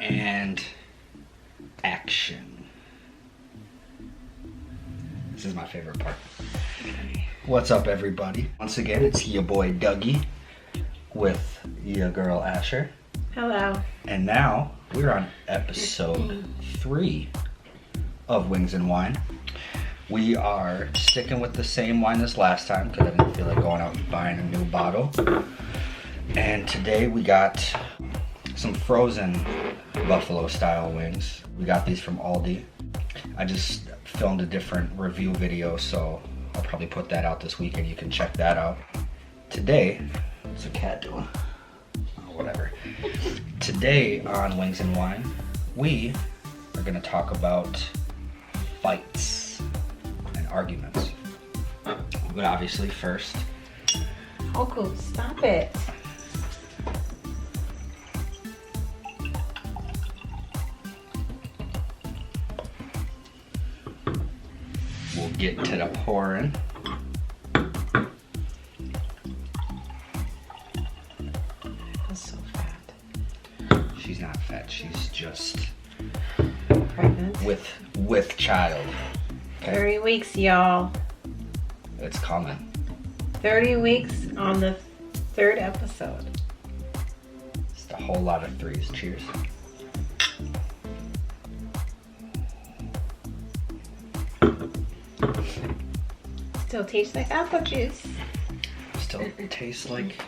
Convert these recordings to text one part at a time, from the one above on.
And action. This is my favorite part. What's up, everybody? Once again, it's your boy Dougie with your girl Asher. Hello. And now we're on episode 3 of Wings and Wine. We are sticking with the same wine as last time because I didn't feel like going out and buying a new bottle. And today we got some frozen buffalo style wings. We got these from Aldi. I just filmed a different review video, so I'll probably put that out this weekend. You can check that out. Today, what's the cat doing? Oh, whatever. Today on Wings and Wine, we are gonna talk about fights and arguments. But obviously first, Uncle, stop it. we'll get to the pouring. That's so fat. She's not fat, she's just Pregnant. with child. Okay? 30 weeks, y'all. It's coming. 30 weeks on the 3rd episode. Just a whole lot of threes. Cheers. Still tastes like apple juice. Still tastes like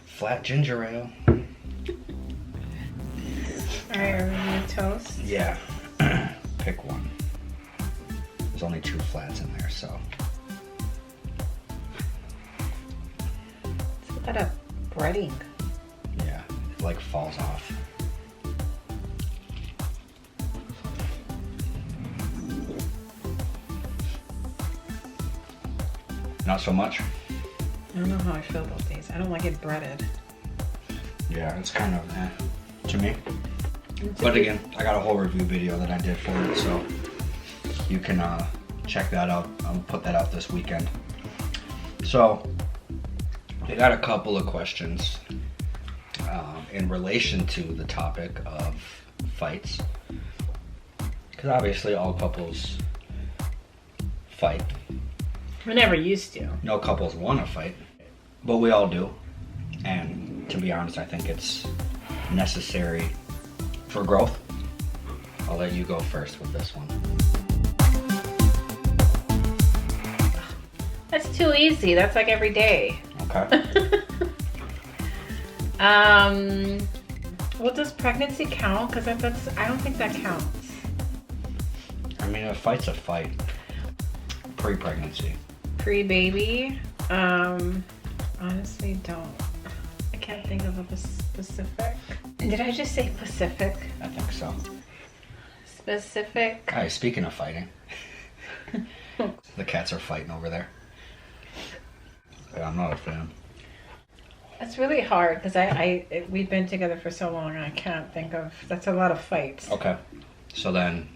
flat ginger ale. Alright, are we gonna toast? Yeah. Pick one. There's only 2 flats in there, so. It's a lot of breading. Yeah, it like falls off. Not so much. I don't know how I feel about these. I don't like it breaded. Yeah, it's kind of to me. But again, I got a whole review video that I did for it, so you can check that out. I'll put that out this weekend. So, I got a couple of questions in relation to the topic of fights. Because obviously all couples fight. I never used to. No couples want to fight, but we all do. And to be honest, I think it's necessary for growth. I'll let you go first with this one. That's too easy. That's like every day. Okay. Well, does pregnancy count? Because that's I don't think that counts. I mean, a fight's a fight. Pre-pregnancy. Pre-baby, honestly don't. I can't think of a specific. Did I just say Pacific? I think so. Specific. Hey, speaking of fighting. The cats are fighting over there. Yeah, I'm not a fan. It's really hard because we've been together for so long and I can't think of, that's a lot of fights. Okay. So then,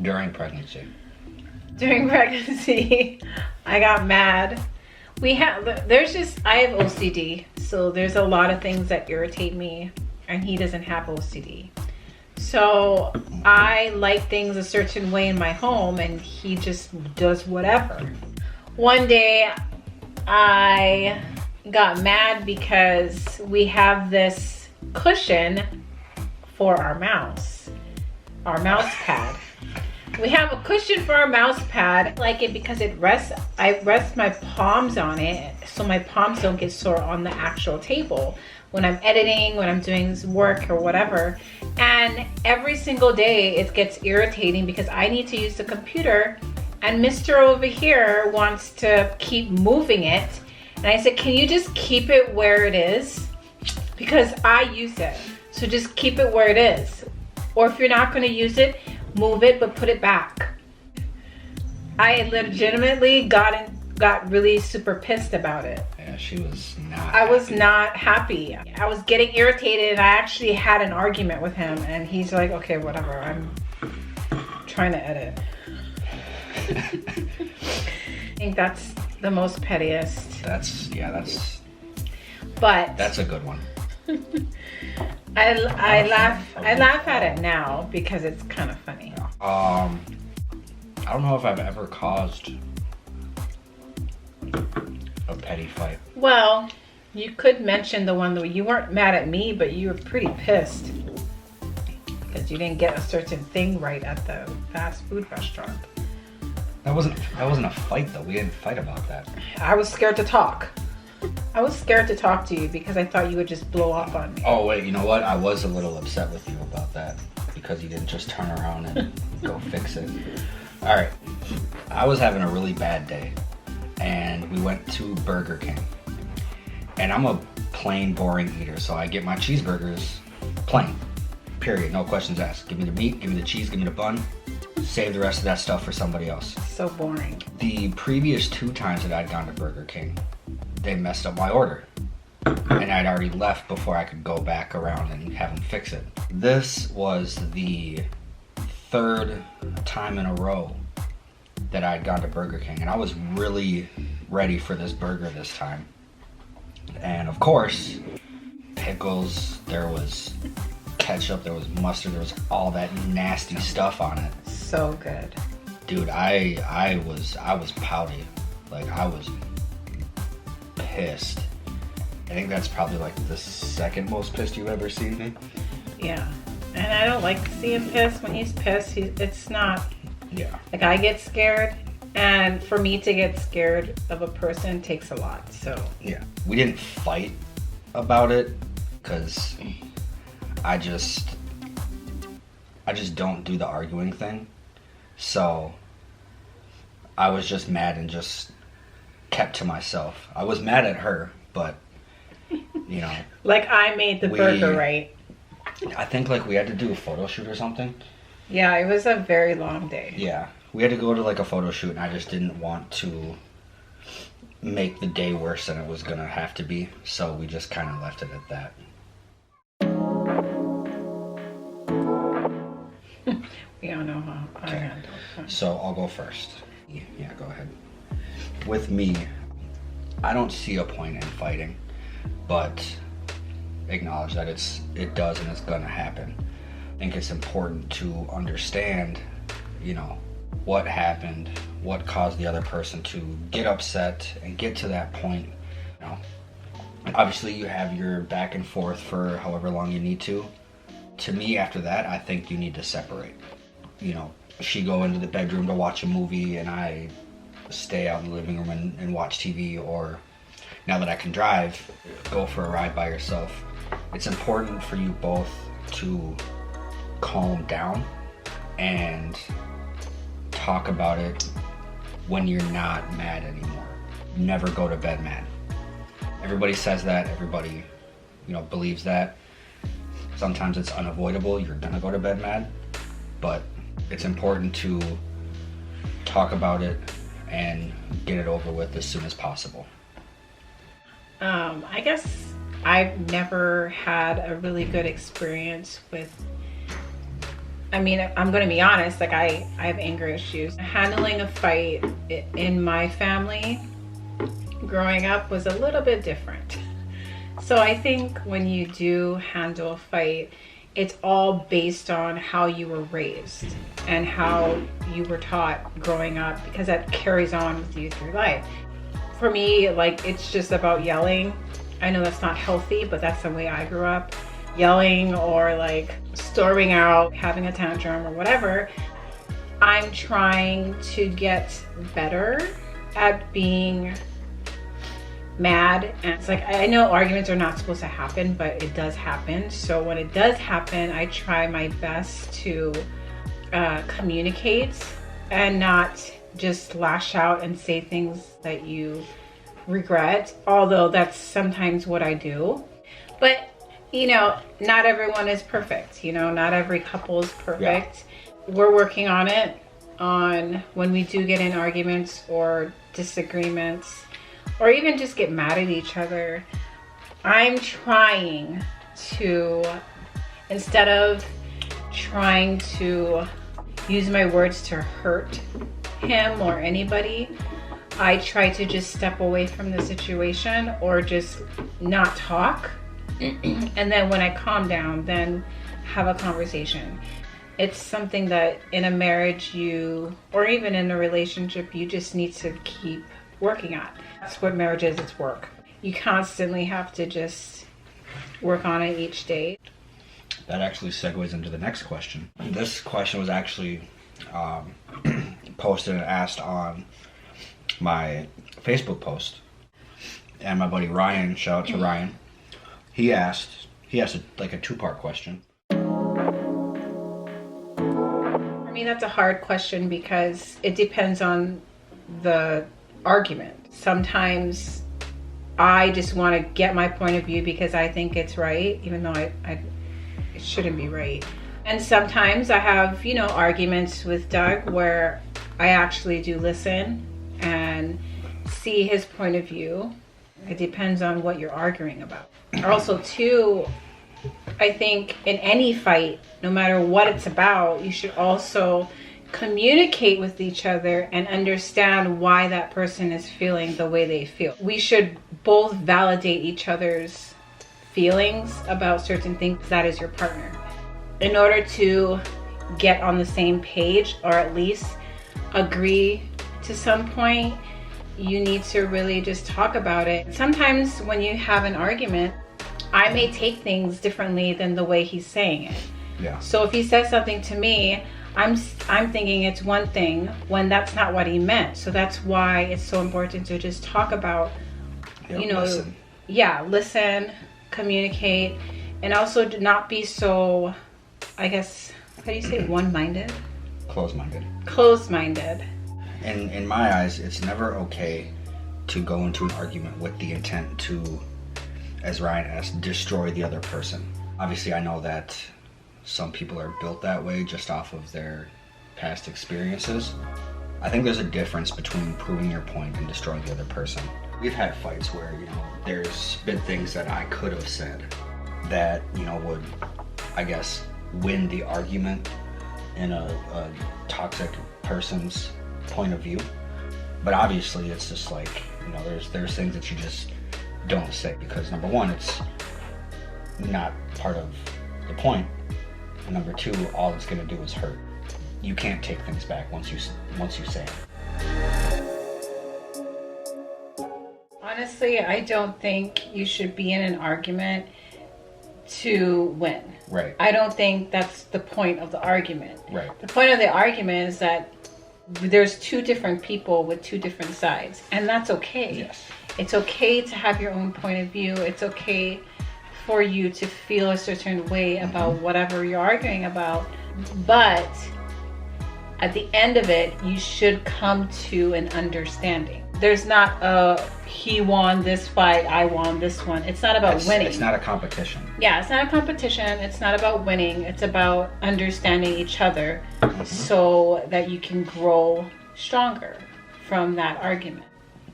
during pregnancy. During pregnancy, I got mad. I have OCD, so there's a lot of things that irritate me, and he doesn't have OCD. So I like things a certain way in my home, and he just does whatever. One day, I got mad because we have this cushion for our mouse pad. We have a cushion for our mouse pad. I like it because I rest my palms on it so my palms don't get sore on the actual table when I'm editing, when I'm doing work or whatever. And every single day it gets irritating because I need to use the computer and Mr. over here wants to keep moving it. And I said, can you just keep it where it is? Because I use it. So just keep it where it is. Or if you're not gonna use it, move it, but put it back. I legitimately got really super pissed about it. Yeah, she was not. I was not happy. I was getting irritated and I actually had an argument with him and he's like, okay, whatever, I'm trying to edit. I think that's the most pettiest. That's But a good one. I laugh at it now because it's kind of funny. I don't know if I've ever caused a petty fight. Well, you could mention the one that you weren't mad at me, but you were pretty pissed because you didn't get a certain thing right at the fast food restaurant. That wasn't a fight though. We didn't fight about that. I was scared to talk. I was scared to talk to you because I thought you would just blow up on me. Oh wait, you know what? I was a little upset with you about that because you didn't just turn around and go fix it. All right, I was having a really bad day, and we went to Burger King. And I'm a plain, boring eater, so I get my cheeseburgers plain. Period. No questions asked. Give me the meat, give me the cheese, give me the bun. Save the rest of that stuff for somebody else. So boring. The previous 2 times that I'd gone to Burger King, they messed up my order. And I'd already left before I could go back around and have them fix it. This was the 3rd time in a row that I'd gone to Burger King, and I was really ready for this burger this time. And of course, pickles, there was ketchup, there was mustard, there was all that nasty stuff on it. So good. Dude, I was pouty. Like, I was pissed. I think that's probably like the 2nd most pissed you've ever seen me. Yeah. And I don't like to see him pissed. When he's pissed, it's not... Yeah. Like, I get scared. And for me to get scared of a person takes a lot, so... Yeah. We didn't fight about it because I just don't do the arguing thing. So I was just mad and just kept to myself. I was mad at her, but you know. Like, I made the burger right. I think like we had to do a photo shoot or something. Yeah, it was a very long day. Yeah. We had to go to like a photo shoot, and I just didn't want to make the day worse than it was gonna have to be. So we just kind of left it at that. We don't know how I Okay. handle it. So I'll go first. Yeah, go ahead. With me, I don't see a point in fighting, but acknowledge that it does and it's gonna happen. I think it's important to understand, you know, what happened, what caused the other person to get upset and get to that point. You know, obviously you have your back and forth for however long you need to. To me, after that, I think you need to separate. You know, she go into the bedroom to watch a movie and I stay out in the living room and watch TV, or now that I can drive, go for a ride by yourself. It's important for you both to calm down and talk about it when you're not mad anymore. Never go to bed mad. Everybody says that, everybody, you know, believes that. Sometimes it's unavoidable, you're gonna go to bed mad, but it's important to talk about it and get it over with as soon as possible. I guess I've never had a really good experience with, I mean, I'm going to be honest, like I have anger issues. Handling a fight in my family growing up was a little bit different. So I think when you do handle a fight, it's all based on how you were raised and how you were taught growing up, because that carries on with you through life. For me, like, it's just about yelling. I know that's not healthy, but that's the way I grew up. Yelling or like storming out, having a tantrum or whatever. I'm trying to get better at being mad. And it's like, I know arguments are not supposed to happen, but it does happen. So when it does happen, I try my best to communicate and not just lash out and say things that you regret, although that's sometimes what I do. But you know, not everyone is perfect. You know, not every couple is perfect. Yeah. We're working on it, on when we do get in arguments or disagreements, or even just get mad at each other. I'm trying to, instead of trying to use my words to hurt him or anybody, I try to just step away from the situation or just not talk And then when I calm down, then have a conversation. It's something that in a marriage or even in a relationship, you just need to keep working on. That's what marriage is, it's work. You constantly have to just work on it each day. That actually segues into the next question. This question was actually posted and asked on my Facebook post. And my buddy Ryan, shout out to Ryan, he asked a two-part question. For me, that's a hard question because it depends on the argument. Sometimes I just want to get my point of view because I think it's right, even though it shouldn't be right. And sometimes I have, arguments with Doug where I actually do listen and see his point of view. It depends on what you're arguing about. Also, too, I think in any fight, no matter what it's about, you should also communicate with each other and understand why that person is feeling the way they feel. We should both validate each other's feelings about certain things. That is your partner. In order to get on the same page, or at least agree to some point, you need to really just talk about it. Sometimes when you have an argument, I may take things differently than the way he's saying it. Yeah. So if he says something to me, I'm thinking it's one thing when that's not what he meant. So that's why it's so important to just talk about, Listen. Listen, communicate, and also do not be so, I guess, how do you say, one-minded? Close-minded. Close-minded. In my eyes, it's never okay to go into an argument with the intent to, as Ryan asked, destroy the other person. Obviously, I know that some people are built that way just off of their past experiences. I think there's a difference between proving your point and destroying the other person. We've had fights where, there's been things that I could have said that, would, I guess, win the argument in a toxic person's point of view. But obviously it's just like, there's things that you just don't say because number one, it's not part of the point. And number two, all it's gonna do is hurt. You can't take things back once you say it. Honestly, I don't think you should be in an argument to win. Right. I don't think that's the point of the argument. Right. The point of the argument is that there's two different people with two different sides, and that's okay. Yes. It's okay to have your own point of view. It's okay for you to feel a certain way about whatever you're arguing about. But at the end of it, you should come to an understanding. There's not a he won this fight, I won this one. It's not about winning. It's not a competition. Yeah, it's not a competition. It's not about winning. It's about understanding each other so that you can grow stronger from that argument.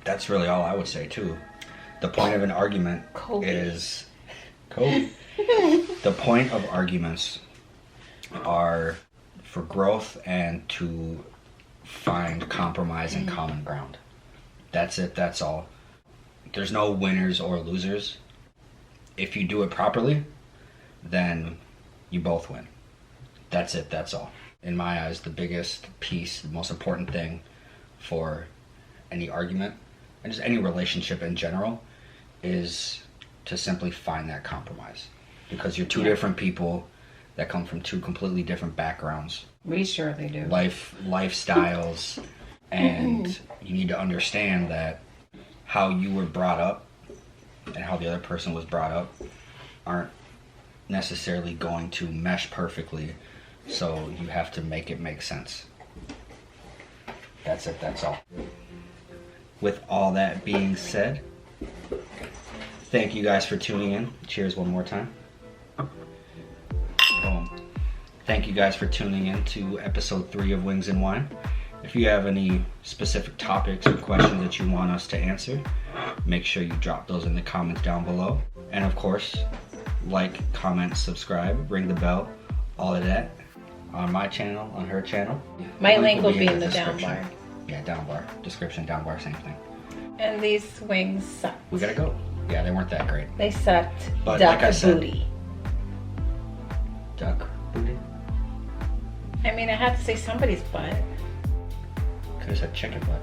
That's really all I would say too. The point of an argument is Kobe. The point of arguments are for growth and to find compromise and common ground. That's it, that's all. There's no winners or losers. If you do it properly, then you both win. That's it, that's all. In my eyes, the biggest piece, the most important thing for any argument, and just any relationship in general, is to simply find that compromise. Because you're two different people that come from two completely different backgrounds. We surely do. Lifestyles, and you need to understand that how you were brought up and how the other person was brought up aren't necessarily going to mesh perfectly, so you have to make it make sense. That's it, that's all. With all that being said, thank you guys for tuning in. Cheers one more time. Boom. Thank you guys for tuning in to episode 3 of Wings and Wine. If you have any specific topics or questions that you want us to answer, make sure you drop those in the comments down below. And of course, like, comment, subscribe, ring the bell, all of that on my channel, on her channel. My link will be in the down description. bar. Yeah, down bar. Description, down bar, same thing. And these wings suck. We gotta go. Yeah, they weren't that great. They sucked. But Duck like I said- booty. Duck booty? I mean, I had to say somebody's butt. Could have said chicken butt.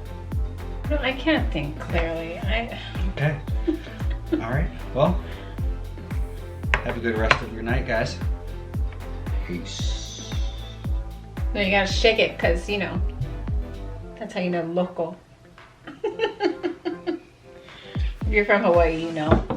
No, I can't think clearly. Okay. All right. Well, have a good rest of your night, guys. Peace. No, you gotta shake it, cause you know that's how you know local. If you're from Hawaii, you know.